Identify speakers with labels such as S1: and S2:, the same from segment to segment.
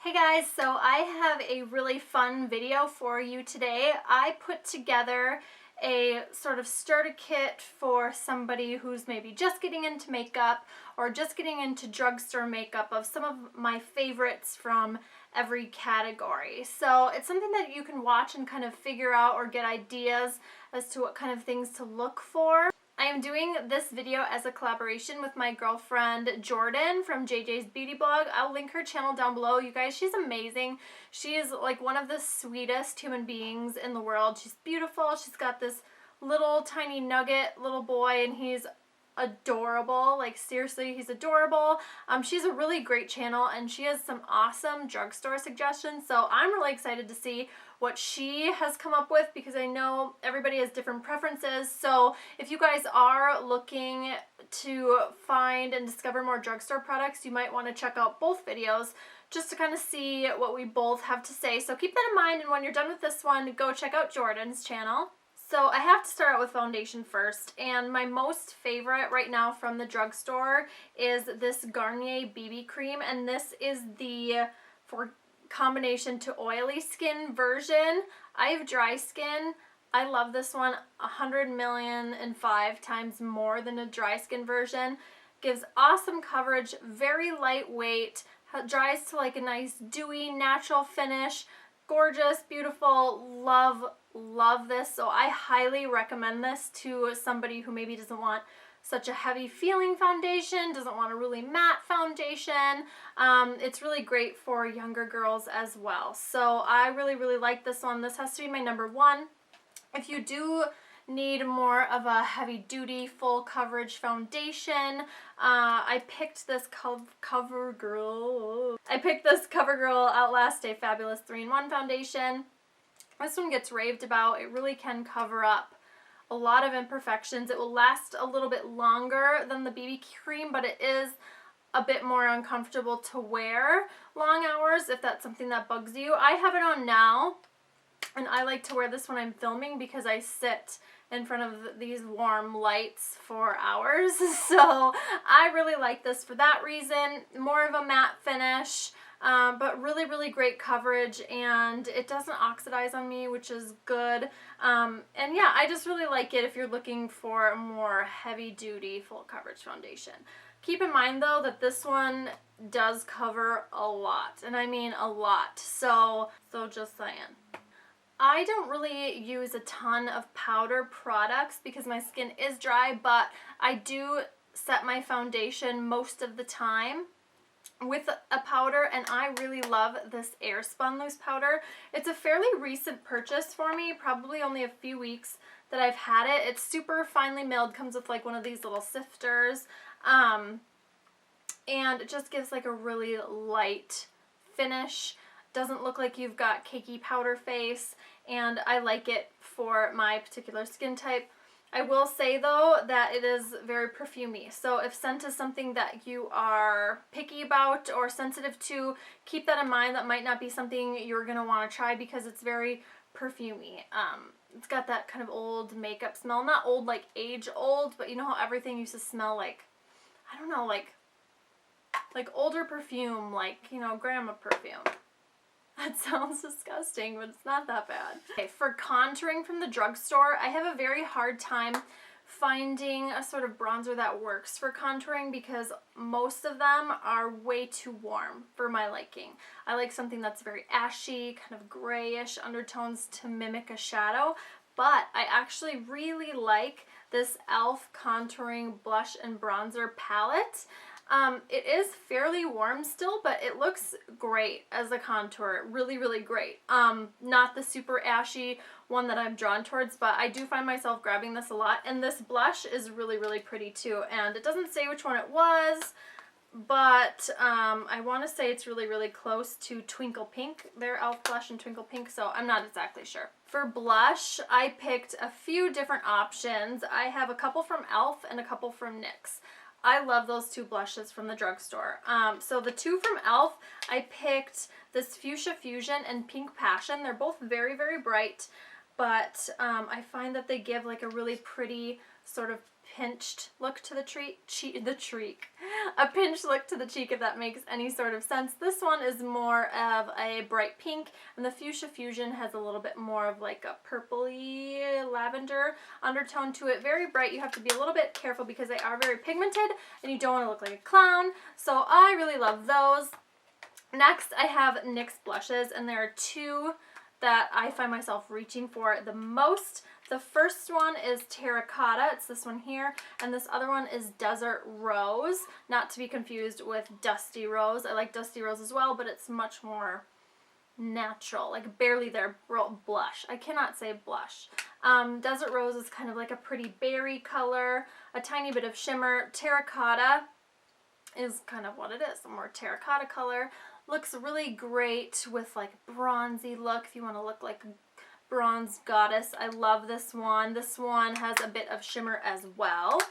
S1: Hey guys, so I have a really fun video for you today. I put together a sort of starter kit for somebody who's maybe just getting into makeup or just getting into drugstore makeup of some of my favorites from every category. So it's something that you can watch and kind of figure out or get ideas as to what kind of things to look for. I am doing this video as a collaboration with my girlfriend Jordan from JJ's Beauty Blog. I'll link her channel down below. You guys, she's amazing. She is like one of the sweetest human beings in the world. She's beautiful. She's got this little tiny nugget little boy and he's adorable. Like seriously, he's adorable. She's a really great channel and she has some awesome drugstore suggestions. So I'm really excited to see what she has come up with because I know everybody has different preferences. So if you guys are looking to find and discover more drugstore products, you might want to check out both videos just to kind of see what we both have to say. So keep that in mind, and when you're done with this one, go check out Jordan's channel. So I have to start out with foundation first, and my most favorite right now from the drugstore is this Garnier BB cream, and this is the for combination to oily skin version. I have dry skin. I love this one 100,000,005 times more than a dry skin version. Gives awesome coverage, very lightweight, dries to like a nice dewy natural finish. Gorgeous, beautiful, love this. So I highly recommend this to somebody who maybe doesn't want such a heavy feeling foundation, doesn't want a really matte foundation. It's really great for younger girls as well. So I really like this one. This has to be my number one. If you do need more of a heavy duty full coverage foundation, I picked this CoverGirl Outlast Stay Fabulous 3-in-1 foundation. This one gets raved about. It really can cover up a lot of imperfections. It will last a little bit longer than the BB cream, but it is a bit more uncomfortable to wear long hours if that's something that bugs you. I have it on now, and I like to wear this when I'm filming because I sit in front of these warm lights for hours. So I really like this for that reason. More of a matte finish, but really great coverage, and it doesn't oxidize on me, which is good. And yeah, I just really like it if you're looking for a more heavy duty full coverage foundation. Keep in mind though that this one does cover a lot, and I mean a lot. So just saying. I don't really use a ton of powder products because my skin is dry, but I do set my foundation most of the time with a powder, and I really love this Airspun loose powder. It's a fairly recent purchase for me, probably only a few weeks that I've had it. It's super finely milled, comes with like one of these little sifters, and it just gives like a really light finish. Doesn't look like you've got cakey powder face, and I like it for my particular skin type. I will say though that it is very perfumey, so if scent is something that you are picky about or sensitive to, keep that in mind. That might not be something you're going to want to try because it's very perfumey. It's got that kind of old makeup smell, not old like age old, but you know how everything used to smell like, I don't know, like older perfume, like, you know, grandma perfume. That sounds disgusting, but it's not that bad. Okay, for contouring from the drugstore, I have a very hard time finding a sort of bronzer that works for contouring because most of them are way too warm for my liking. I like something that's very ashy, kind of grayish undertones to mimic a shadow, but I actually really like this e.l.f. contouring blush and bronzer palette. It is fairly warm still, but it looks great as a contour. Really great. Not the super ashy one that I'm drawn towards, but I do find myself grabbing this a lot. And this blush is really pretty too. And it doesn't say which one it was, but I want to say it's really close to Twinkle Pink. Their e.l.f. blush and Twinkle Pink, so I'm not exactly sure. For blush, I picked a few different options. I have a couple from e.l.f. and a couple from NYX. I love those two blushes from the drugstore. So the two from e.l.f., I picked this Fuchsia Fusion and Pink Passion. They're both very bright, but I find that they give like a really pretty sort of pinched look to the a pinched look to the cheek, if that makes any sort of sense. This one is more of a bright pink, and the Fuchsia Fusion has a little bit more of like a purpley lavender undertone to it. Very bright. You have to be a little bit careful because they are very pigmented and you don't want to look like a clown. So I really love those. Next, I have NYX blushes, and there are two that I find myself reaching for the most. The first one is Terracotta, it's this one here, and this other one is Desert Rose, not to be confused with Dusty Rose. I like Dusty Rose as well, but it's much more natural, like barely there blush. I cannot say blush. Desert Rose is kind of like a pretty berry color, a tiny bit of shimmer. Terracotta is kind of what it is, a more terracotta color. Looks really great with like bronzy look if you want to look like a bronze goddess. I love this one. This one has a bit of shimmer as well.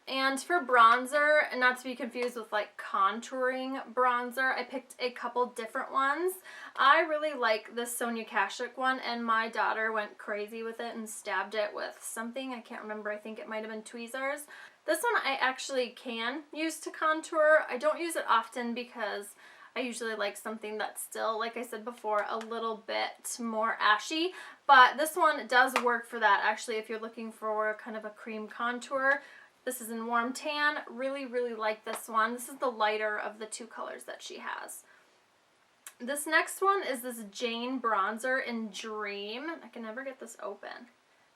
S1: And for bronzer, and not to be confused with like contouring bronzer, I picked a couple different ones. I really like this Sonia Kashuk one, and my daughter went crazy with it and stabbed it with something. I can't remember. I think it might have been tweezers. This one I actually can use to contour. I don't use it often because I usually like something that's still, like I said before, a little bit more ashy. But this one does work for that, actually, if you're looking for kind of a cream contour. This is in Warm Tan. Really, really like this one. This is the lighter of the two colors that she has. This next one is this Jane bronzer in Dream. I can never get this open.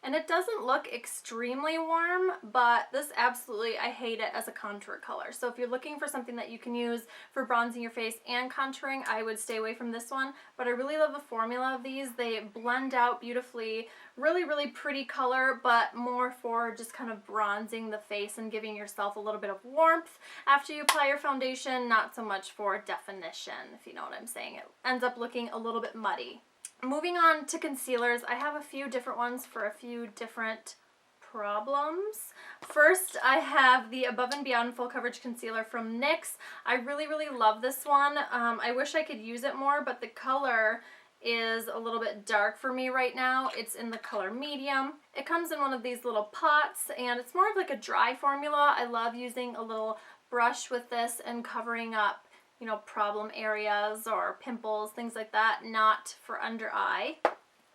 S1: And it doesn't look extremely warm, but this absolutely, I hate it as a contour color. So if you're looking for something that you can use for bronzing your face and contouring, I would stay away from this one. But I really love the formula of these. They blend out beautifully. Really, really pretty color, but more for just kind of bronzing the face and giving yourself a little bit of warmth after you apply your foundation, not so much for definition, if you know what I'm saying. It ends up looking a little bit muddy. Moving on to concealers, I have a few different ones for a few different problems. First, I have the Above and Beyond Full Coverage Concealer from NYX. I really, really love this one. I wish I could use it more, but the color is a little bit dark for me right now. It's in the color medium. It comes in one of these little pots, and it's more of like a dry formula. I love using a little brush with this and covering up, you know, problem areas or pimples, things like that, not for under eye.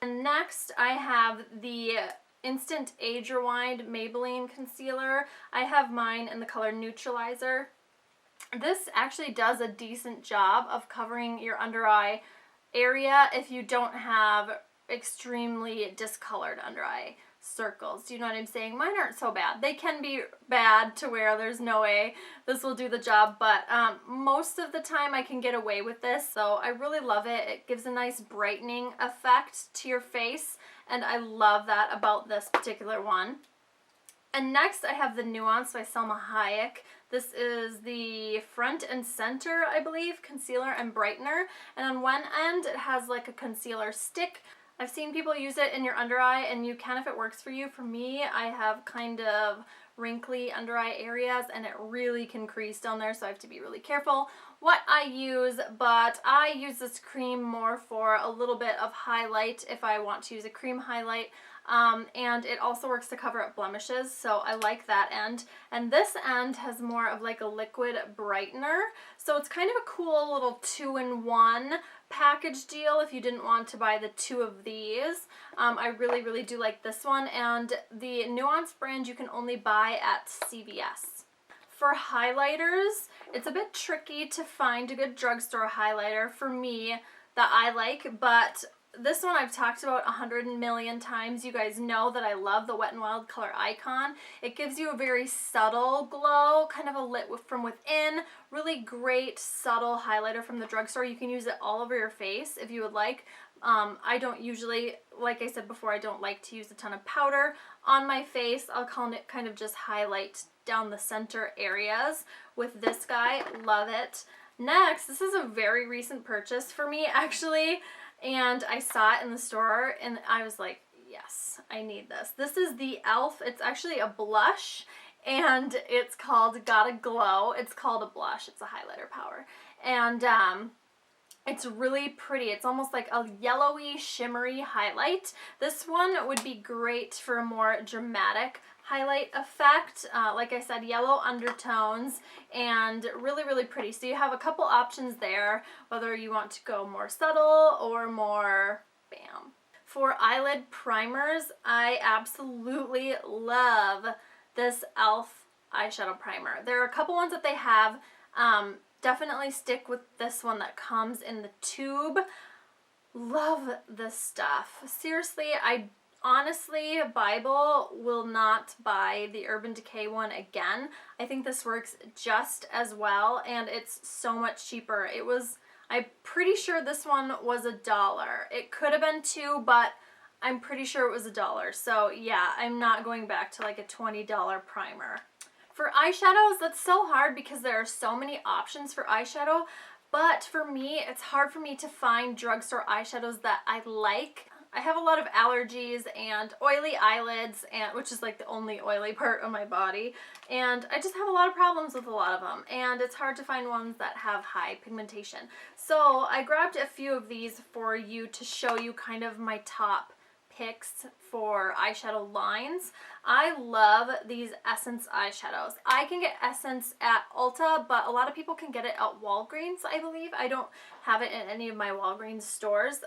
S1: And next I have the Instant Age Rewind Maybelline Concealer. I have mine in the color Neutralizer. This actually does a decent job of covering your under eye area if you don't have extremely discolored under eye circles. Do you know what I'm saying? Mine aren't so bad. They can be bad to where there's no way this will do the job, but most of the time I can get away with this, so I really love it. It gives a nice brightening effect to your face, and I love that about this particular one. And next I have the Nuance by Selma Hayek. This is the Front and Center, I believe, concealer and brightener, and on one end it has like a concealer stick. I've seen people use it in your under eye, and you can if it works for you. For me, I have kind of wrinkly under eye areas, and it really can crease down there, so I have to be really careful what I use, but I use this cream more for a little bit of highlight if I want to use a cream highlight. And it also works to cover up blemishes, so I like that end. And this end has more of like a liquid brightener, so it's kind of a cool little 2-in-1 package deal if you didn't want to buy the two of these. I really, really do like this one, and the Nuance brand you can only buy at CVS. For highlighters, it's a bit tricky to find a good drugstore highlighter for me that I like, but this one I've talked about 100 million times. You guys know that I love the Wet n Wild Color Icon. It gives you a very subtle glow, kind of a lit from within. Really great subtle highlighter from the drugstore. You can use it all over your face if you would like. I don't usually, like I said before, I don't like to use a ton of powder on my face. I'll kind of just highlight down the center areas with this guy. Love it. Next, this is a very recent purchase for me actually, and I saw it in the store and I was like, yes, I need this. This is the e.l.f. It's actually a blush, and it's called Gotta Glow. It's called a blush. It's a highlighter powder. And It's really pretty. It's almost like a yellowy, shimmery highlight. This one would be great for a more dramatic highlight effect. Like I said, yellow undertones and really, really pretty. So you have a couple options there, whether you want to go more subtle or more bam. For eyelid primers, I absolutely love this e.l.f. eyeshadow primer. There are a couple ones that they have. Definitely stick with this one that comes in the tube. Love this stuff. Seriously, I honestly, Bible will not buy the Urban Decay one again. I think this works just as well, and it's so much cheaper. I'm pretty sure this one was $1. It could have been $2, but I'm pretty sure it was $1. So yeah, I'm not going back to like a $20 primer. For eyeshadows, that's so hard because there are so many options for eyeshadow, but for me, it's hard for me to find drugstore eyeshadows that I like. I have a lot of allergies and oily eyelids, which is like the only oily part of my body, and I just have a lot of problems with a lot of them, and it's hard to find ones that have high pigmentation. So I grabbed a few of these for you to show you kind of my top picks for eyeshadow lines. I love these Essence eyeshadows. I can get Essence at Ulta, but a lot of people can get it at Walgreens, I believe. I don't have it in any of my Walgreens stores.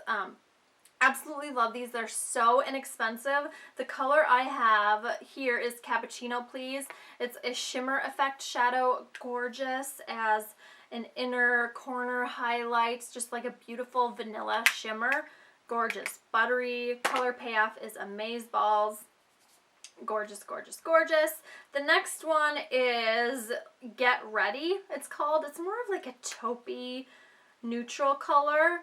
S1: Absolutely love these. They're so inexpensive. The color I have here is Cappuccino Please. It's a shimmer effect shadow, gorgeous as an inner corner highlight, just like a beautiful vanilla shimmer. Gorgeous. Buttery. Color payoff is amazeballs. Gorgeous, gorgeous, gorgeous. The next one is Get Ready, it's called. It's more of like a taupey neutral color,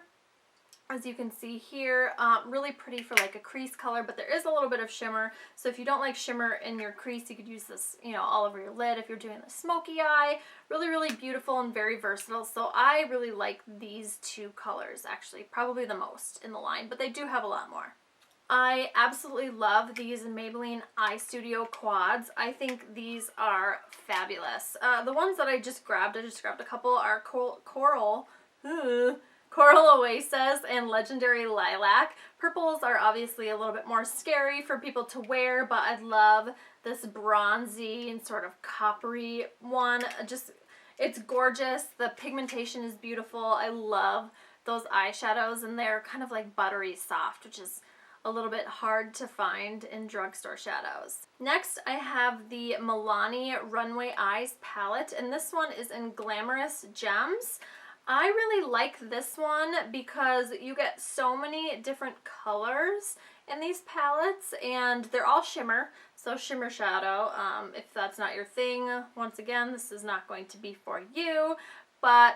S1: as you can see here. Really pretty for like a crease color, but there is a little bit of shimmer. So if you don't like shimmer in your crease, you could use this, you know, all over your lid if you're doing the smoky eye. Really, really beautiful and very versatile. So I really like these two colors, actually, probably the most in the line, but they do have a lot more. I absolutely love these Maybelline Eye Studio quads. I think these are fabulous. The ones that I just grabbed a couple, are Coral Oasis and Legendary Lilac. Purples are obviously a little bit more scary for people to wear, but I love this bronzy and sort of coppery one. It's gorgeous. The pigmentation is beautiful. I love those eyeshadows, and they're kind of like buttery soft, which is a little bit hard to find in drugstore shadows. Next, I have the Milani Runway Eyes palette, and this one is in Glamorous Gems. I really like this one because you get so many different colors in these palettes, and they're all shimmer, so shimmer shadow. If that's not your thing, once again, this is not going to be for you, but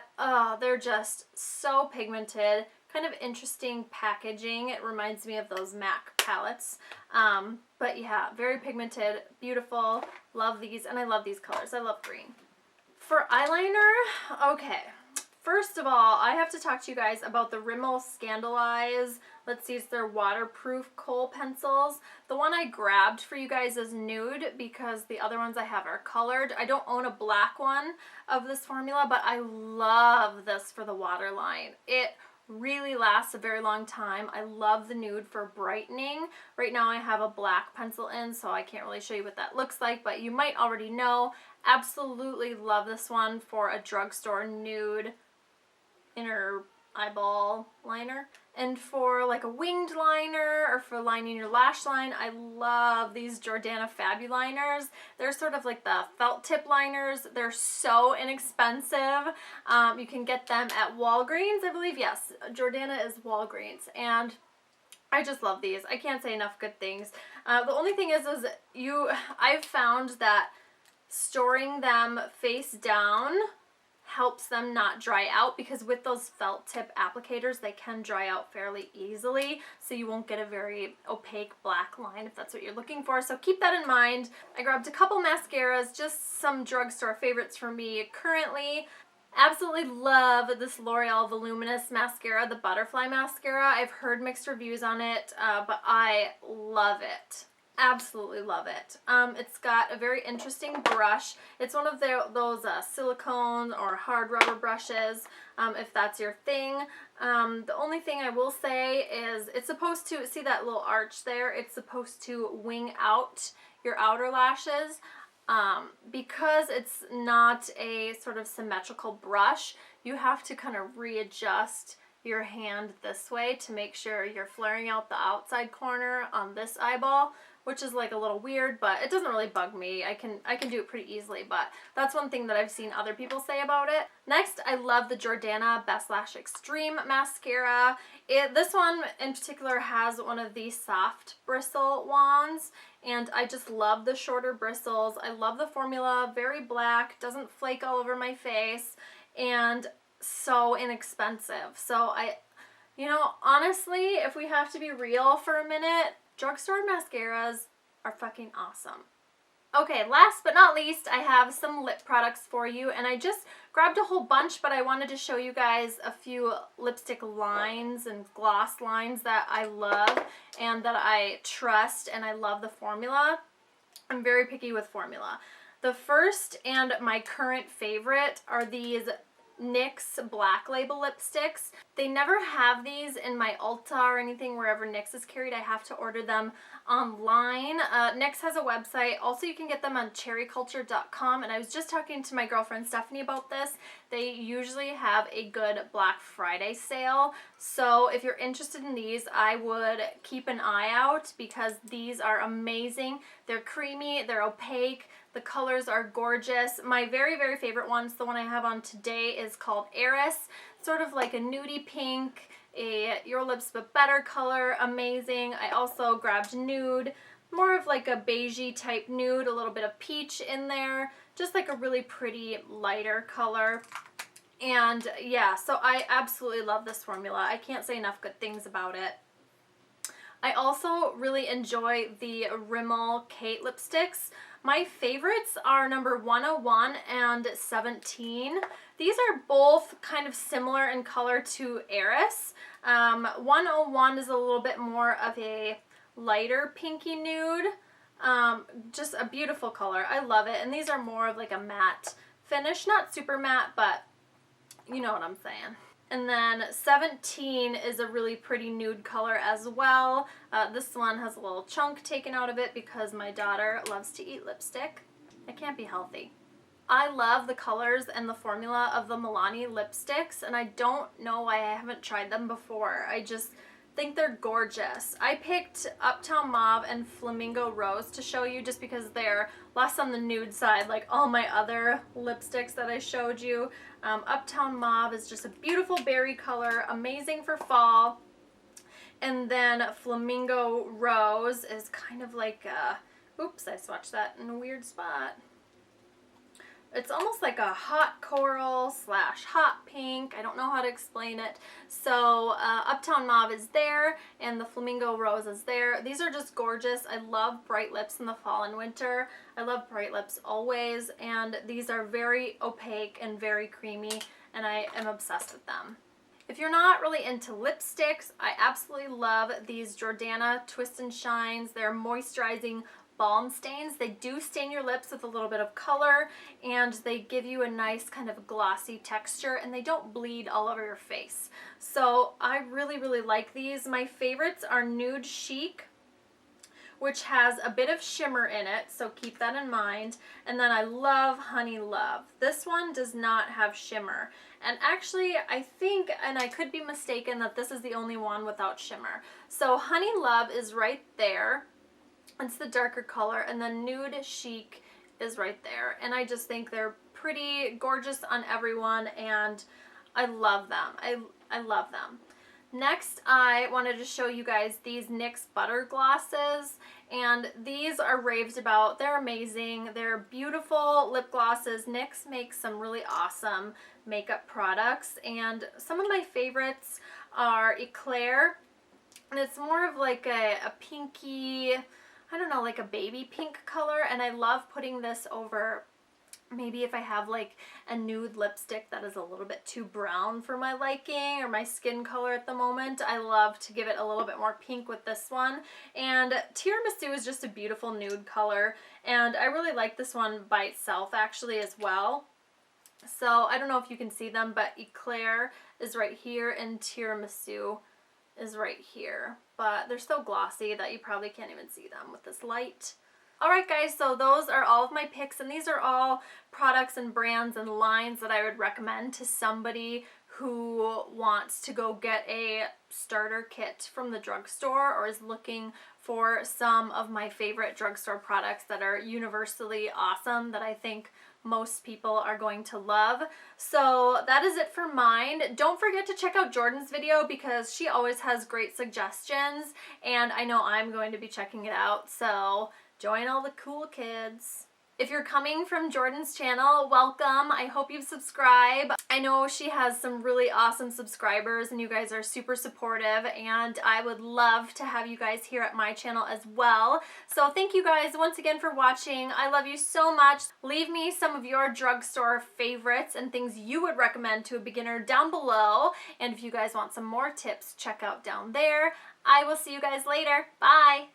S1: they're just so pigmented. Kind of interesting packaging. It reminds me of those MAC palettes. But yeah, very pigmented, beautiful. Love these, and I love these colors. I love green. For eyeliner, okay. First of all, I have to talk to you guys about the Rimmel Scandalize. Let's see, it's their waterproof kohl pencils. The one I grabbed for you guys is nude because the other ones I have are colored. I don't own a black one of this formula, but I love this for the waterline. It really lasts a very long time. I love the nude for brightening. Right now I have a black pencil in, so I can't really show you what that looks like, but you might already know. Absolutely love this one for a drugstore nude inner eyeball liner. And for like a winged liner or for lining your lash line, I love these Jordana Fabuliners. They're sort of like the felt tip liners. They're so inexpensive. You can get them at Walgreens, I believe. Yes, Jordana is Walgreens. And I just love these. I can't say enough good things. The only thing is I've found that storing them face down helps them not dry out, because with those felt tip applicators they can dry out fairly easily, so you won't get a very opaque black line if that's what you're looking for. So keep that in mind. I grabbed a couple mascaras, just some drugstore favorites for me currently. Absolutely love this L'Oreal Voluminous Mascara, the Butterfly Mascara. I've heard mixed reviews on it, but I love it. Absolutely love it. It's got a very interesting brush. It's one of those silicone or hard rubber brushes, if that's your thing. The only thing I will say is it's supposed to, see that little arch there? It's supposed to wing out your outer lashes. Because it's not a sort of symmetrical brush, you have to kind of readjust your hand this way to make sure you're flaring out the outside corner on this eyeball, which is like a little weird, but it doesn't really bug me. I can do it pretty easily, but that's one thing that I've seen other people say about it. Next, I love the Jordana Best Lash Extreme mascara. This one in particular has one of these soft bristle wands, and I just love the shorter bristles. I love the formula, very black, doesn't flake all over my face, and so inexpensive. So you know, honestly, if we have to be real for a minute, drugstore mascaras are fucking awesome. Okay, last but not least, I have some lip products for you, and I just grabbed a whole bunch, but I wanted to show you guys a few lipstick lines and gloss lines that I love and that I trust, and I love the formula. I'm very picky with formula. The first and my current favorite are these NYX Black Label lipsticks. They never have these in my Ulta or anything wherever NYX is carried. I have to order them online. NYX has a website. Also, you can get them on cherryculture.com, and I was just talking to my girlfriend Stephanie about this. They usually have a good Black Friday sale. So if you're interested in these, I would keep an eye out because these are amazing. They're creamy, they're opaque, the colors are gorgeous. My very, very favorite ones, the one I have on today, is called Eris. Sort of like a nudie pink, a Your Lips But Better color, amazing. I also grabbed nude, more of like a beigey type nude, a little bit of peach in there, just like a really pretty lighter color. And yeah, so I absolutely love this formula. I can't say enough good things about it. I also really enjoy the Rimmel Kate lipsticks. My favorites are number 101 and 17. These are both kind of similar in color to Eris. 101 is a little bit more of a lighter pinky nude. Just a beautiful color. I love it. And these are more of like a matte finish. Not super matte, but you know what I'm saying. And then 17 is a really pretty nude color as well. This one has a little chunk taken out of it because my daughter loves to eat lipstick. It can't be healthy. I love the colors and the formula of the Milani lipsticks, and I don't know why I haven't tried them before. I just think they're gorgeous. I picked Uptown Mauve and Flamingo Rose to show you just because they're less on the nude side like all my other lipsticks that I showed you. Uptown Mauve is just a beautiful berry color, amazing for fall. And then Flamingo Rose is kind of like a, oops, I swatched that in a weird spot. It's almost like a hot coral slash hot pink. I don't know how to explain it. So Uptown Mauve is there and the Flamingo Rose is there. These are just gorgeous. I love bright lips in the fall and winter. I love bright lips always, and these are very opaque and very creamy, and I am obsessed with them. If you're not really into lipsticks, I absolutely love these Jordana Twist and Shines. They're moisturizing balm stains. They do stain your lips with a little bit of color, and they give you a nice kind of glossy texture, and they don't bleed all over your face. So I really, really like these. My favorites are Nude Chic, which has a bit of shimmer in it, so keep that in mind. And then I love Honey Love. This one does not have shimmer. And actually, I think, and I could be mistaken, that this is the only one without shimmer. So Honey Love is right there. It's the darker color, and then Nude Chic is right there. And I just think they're pretty gorgeous on everyone, and I love them. I love them. Next, I wanted to show you guys these NYX Butter Glosses, and these are raved about. They're amazing. They're beautiful lip glosses. NYX makes some really awesome makeup products, and some of my favorites are Eclair, and it's more of like a pinky, I don't know, like a baby pink color, and I love putting this over Maybe if I have like a nude lipstick that is a little bit too brown for my liking or my skin color at the moment, I love to give it a little bit more pink with this one. And Tiramisu is just a beautiful nude color, and I really like this one by itself actually as well. So I don't know if you can see them, but Eclair is right here and Tiramisu is right here. But they're so glossy that you probably can't even see them with this light. Alright guys, so those are all of my picks, and these are all products and brands and lines that I would recommend to somebody who wants to go get a starter kit from the drugstore or is looking for some of my favorite drugstore products that are universally awesome that I think most people are going to love. So that is it for mine. Don't forget to check out Jordan's video because she always has great suggestions, and I know I'm going to be checking it out, so join all the cool kids. If you're coming from Jordan's channel, welcome. I hope you subscribe. I know she has some really awesome subscribers and you guys are super supportive, and I would love to have you guys here at my channel as well. So thank you guys once again for watching. I love you so much. Leave me some of your drugstore favorites and things you would recommend to a beginner down below. And if you guys want some more tips, check out down there. I will see you guys later. Bye.